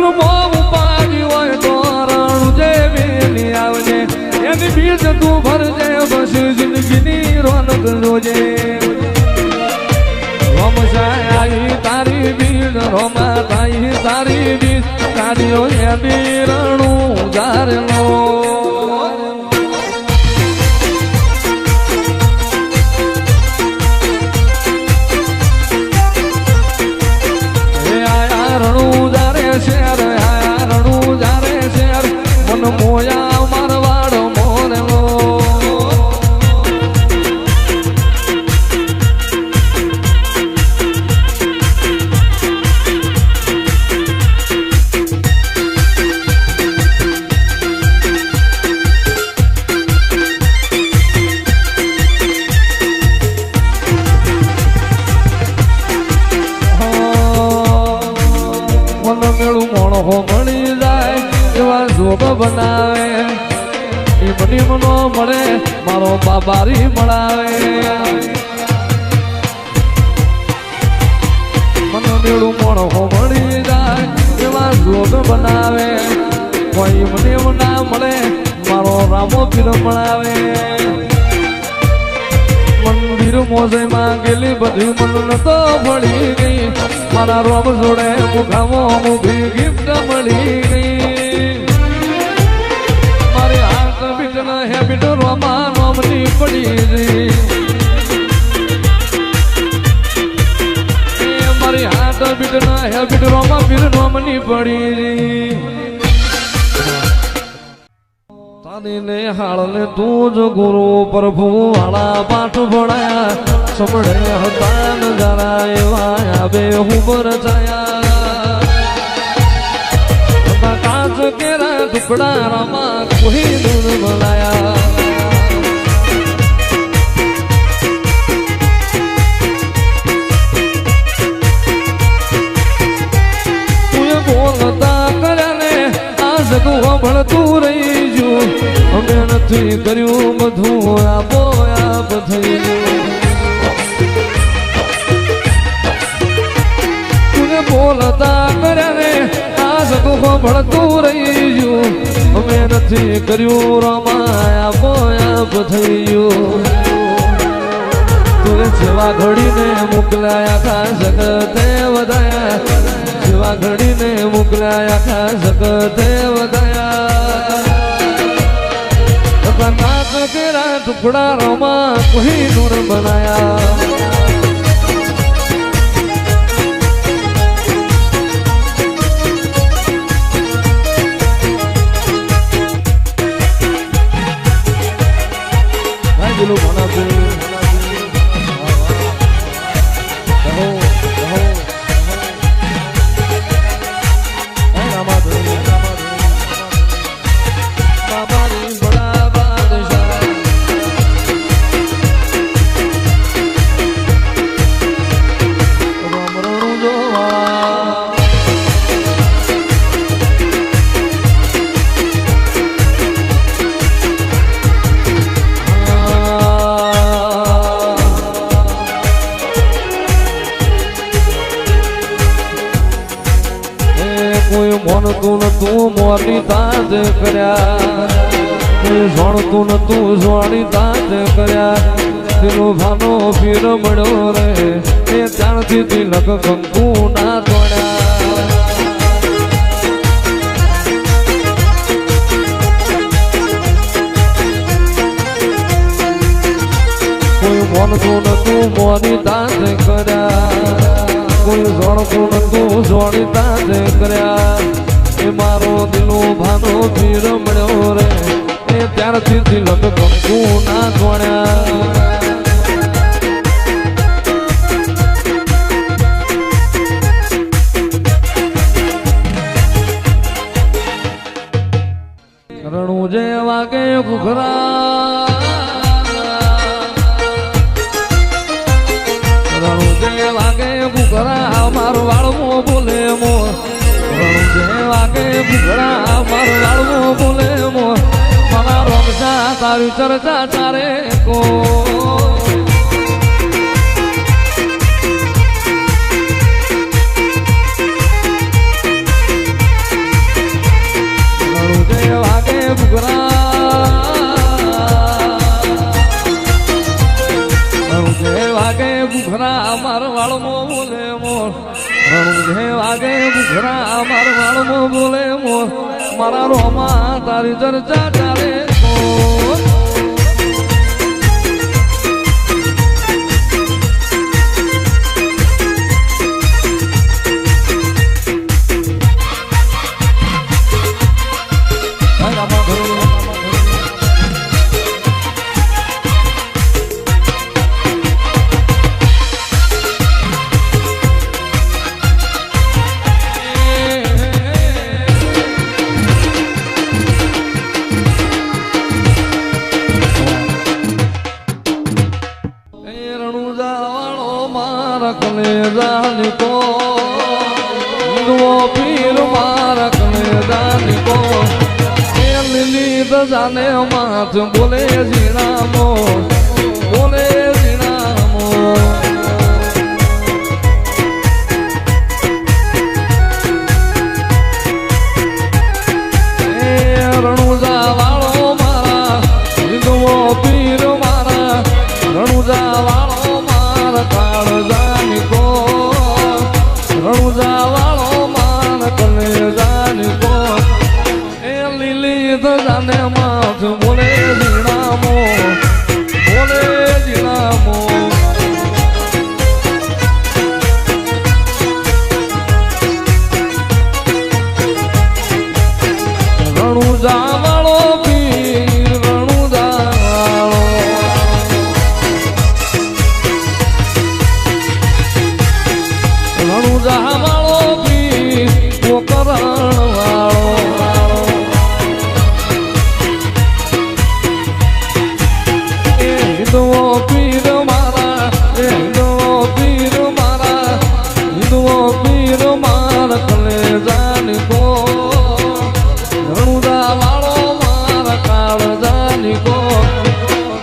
રણુરમો ઉપાડી હોય તો રણુ જે વેલી આવજે એની બીજ તું ભરજે બસ જિંદગીની રોનક જોજે રોમશાઈ તારી બીજ રોમા તાઈ તારી બીજ કાઢ્યો એની રણુ જારનો મોયા મારવાડ મોરલો મન મેળું મોણો મળી જાય એવા જોબ બનાવે એ મની મનો મળે મારો બાબારી મળાવે મન મેળું મોણો મળી જાય એવા જોબ બનાવે કોઈ મને ના મળે મારો રામો પીર મળાવે મંદિર મોજે માં ગયેલી બધી મન તો ભળી ગઈ મારા રોમ જોડે મુખામો મુખી ગિફ્ટ મળી ગઈ મારી હાથ બીટના હેબિટ રોમા નોમની પડી ગઈ મારી હાથ બીટના હેબિટ રોમા પીર નોમની પડી ગઈ તારીને હાળને તું જ ગુરુ પ્રભુ વાળા પાઠ ભણાયા સમડે હતા નજારા એવા આવે હુબર છાયા કાચ કેરા ટુકડા રામા કોઈ દૂર બોલાયા તું બોલતા કર્યા ને આ જગું ભણતું રહી જો અમે નથી કર્યું બધું આપો આપ થઈ તું બોલતા કર્યા ને આ જગું ભણતું રહી જો અમે નથી કર્યું રમાયા આપો આપ થઈ ગયું તું જેવા ઘડીને મોકલાયા ખા જગતે વધાયા જેવા ઘડીને મોકલાયા ખા જગતે વધાયા નાક કેરા ટુકડા રોમા કોઈ નૂર બનાયા તું મોરની તાજ કર્યા જોણતું તું જોણી તાજ કર્યા તેનું ભાનો પીર મળ્યો રે એ ત્યારથી તિલક કંકુ ના તોડ્યા કોઈ મોનતું તું મોની તાજ કર્યા કોઈ જોણતું તું જોણી તાજ કર્યા એ મારો દિલો ભાનો પીર મળ્યો રે એ ત્યારથી તિલક કંકુ ના તોડ્યા રણુ જે વાગે ઘુઘરા રણુ જે વાગે ઘુઘરા મારો વાળમો બોલે મો રણુ જે વાગે ઘુઘરા મારો વાળમો બોલે મો મારા રોમસા તારી ચર્ચા ચારે કો જરા મારા વાળમાં બોલે મારા રોમાં તારી ચર્ચા ચાલે જાને માથ બોલે જીણામો બોલે જીણામો રણુજા વાળો મારા હિંદુઓ પીર મારા રણુજા વાળો મારા કાળજાની કો રણુજા વાળો મારા કલેજાની કો જાને માથ બોલે જીણામો બોલે જીણામો રણુજા વાળો પીર રણુજા વાળો રણુજા વાળો પીર પોકરણ વાળો પીર મારા પીર મારા પીર મારા કલેજાની કો રણુજા વાળો મારા કાળજાની કો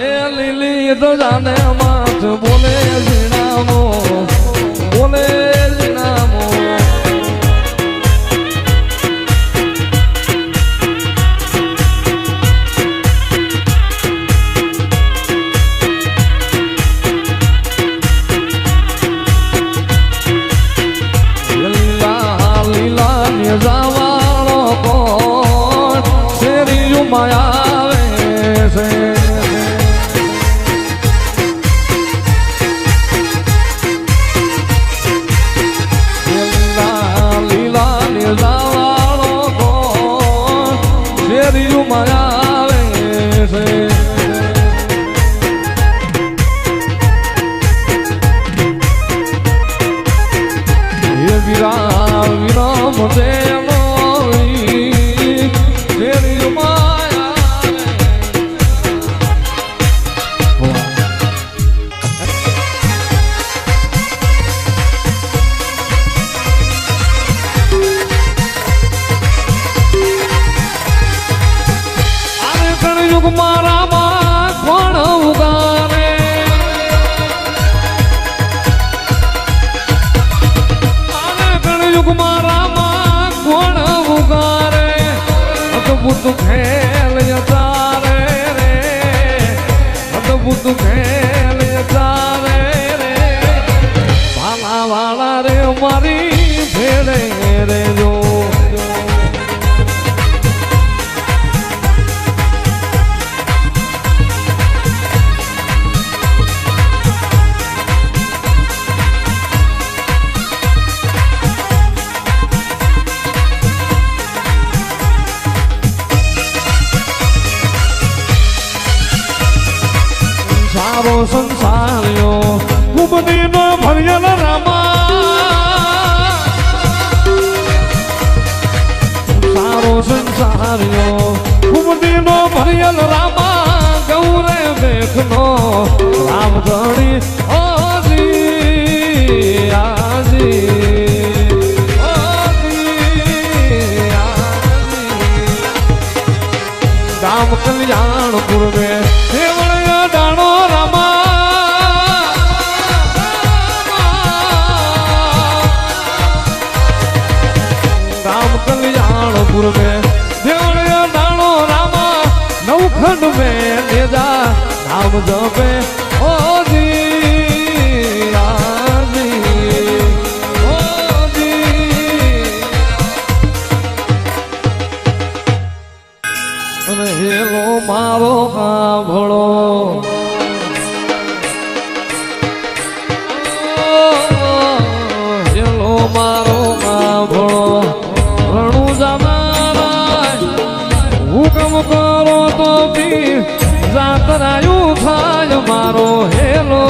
એ લીલી તો જાને માથ બોલે જીણામો બોલે જીણામો જાવાળો કોણ શેરીયું માયાવે છે લીલા ને જાવાળો કોણ શેરીયું માયાવે છે એ વિરા વિરામ દે મારા માં કોણ ઉગારે કણયુગ મારા માં કોણ ઉગારે અદભુત ખેલ યતારે રે અદભુત ખેલ યતારે રે ભાલા વાળા રે મારી ભેળે રે જો સારો સંસાર્યો ખૂબ દીનો ભર્યલ રામા સારો સંસાર્યો ખૂબ દીનો ભર્યલ રામા ગૌરે બેઠનો રામ ધણી ઓજી આજી ગામ કલ્યાણપુર મેં દાણો राम कल्याणपुर में देवड़िया दाणो रामा नौखंड में नेजा नाम जपे ओ जी आजी ओ जी જાતરાયું થાય મારો હેલો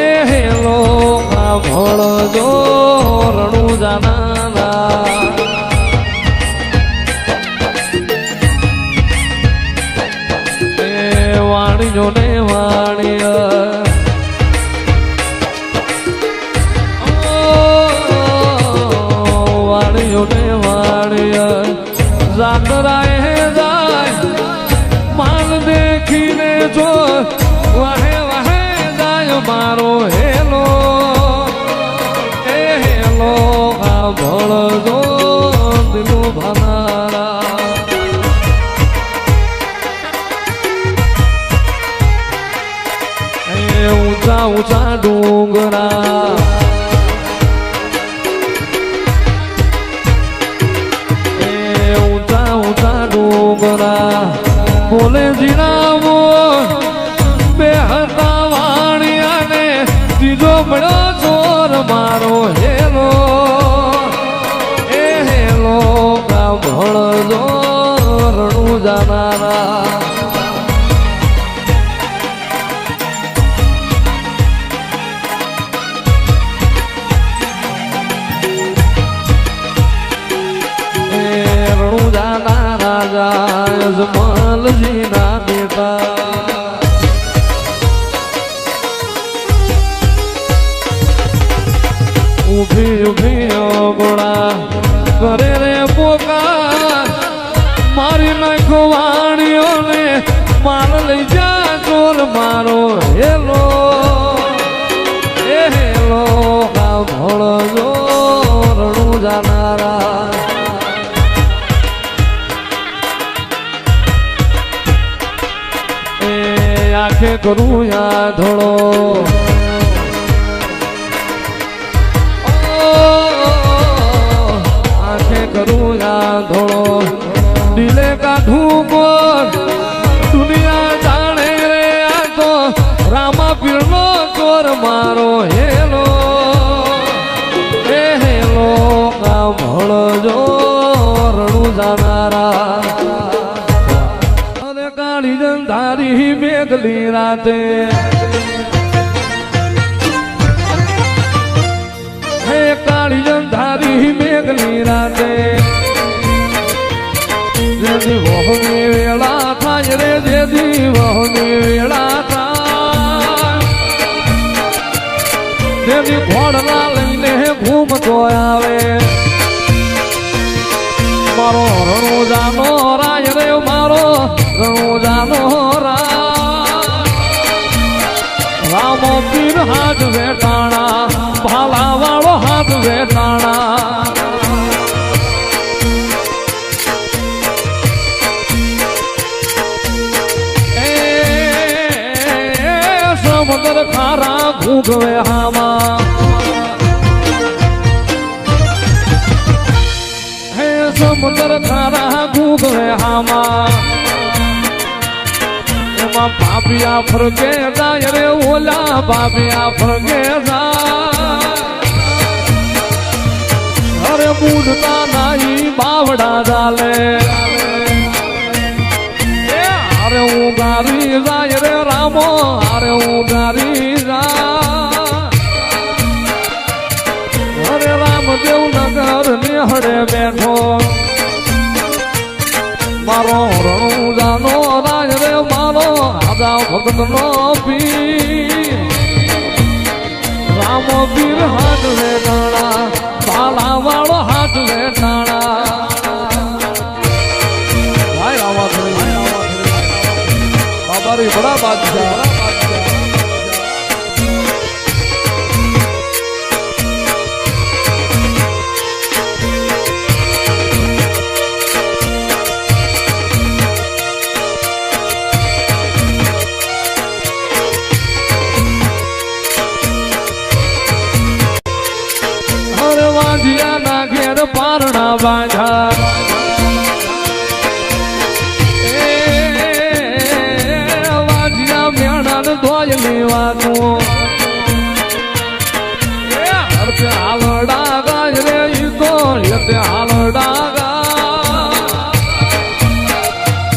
એ હેલો આ ભળજો રણું જાનારા એ વાણીઓ ને વાણીય વાણીઓ ને વાણીય જાતરાએ જાય માલ દેખીને જો વાહે વાહે જાય મારો હેલો એ હેલો આ ભળજો દિલો ભનારા એ ઊંચા ઊંચા ડુંગરા બોલે જીરાવો બે હતા વાણિયાને ત્રીજો મળ્યો ચોર મારો હેલો એ હેલો કા ભળજો રણું જાનારા રણું જાનારા જાય જમાલજી ના બેટા ઉભી ઉભી ગોળા કરે રે પોકાર મારી નાખો વાણીઓને માલ લઈ જા ચોર મારો હેલો એ હેલો આ ભળજો રણું જાનારા આંખે કરું યા ધોળો આંખે કરું યા ધોળો દિલે કાઢું કોર દુનિયા જાણે રે આ તો રામા પીરનો ચોર મારો હેલો એ હેલો કા ભળજો રણું જાનારા કાળી જંધારી મેઘલી રાતે હે કાળી જંધારી મેઘલી રાતે જેદી વહની વેળા થાય રે જેદી વહની વેળા થાય જેદી ઘોડલા લઈને ઘૂમતો આવે મારો રણું જાનો રાય રે મારો રણું જાનો રામો પીર હાથ વેટાણા ભાલા વાળો હાથ વેટાણા સમુદ્ર ખારા ઘૂંઘવે હામાં સમુદ્ર ખારા ઘૂંઘવે હામાં એમાં પાપિયા ફરકે જાય રે ઓલા પાપિયા ફરકે જાય અરે બુડતા નાઈ બાવડા ચાલે અરે હું ગારી જાય રે રામો અરે હું ગારી જાય અરે રામદેવ નગર નેહડે બેઠો મારો રણું જાનો રાજ રે મારો આદા ભગત નો પીર રામો પીર હાથ વેટાણા બાલા વાળો હાથ વેટાણા ભાઈ આવા બાબારી બડા બાદશાહ વાંધિયાના ઘેર પારણા બાંધા વાંધિયા મેણા ધોય લેવાનું હાલડા ગાજ રે તો હાલડા ગા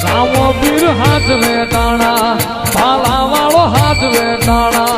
રામો પીર હાથ હાથ વેટાણા ભાલા વાળો હાથ વેટાણા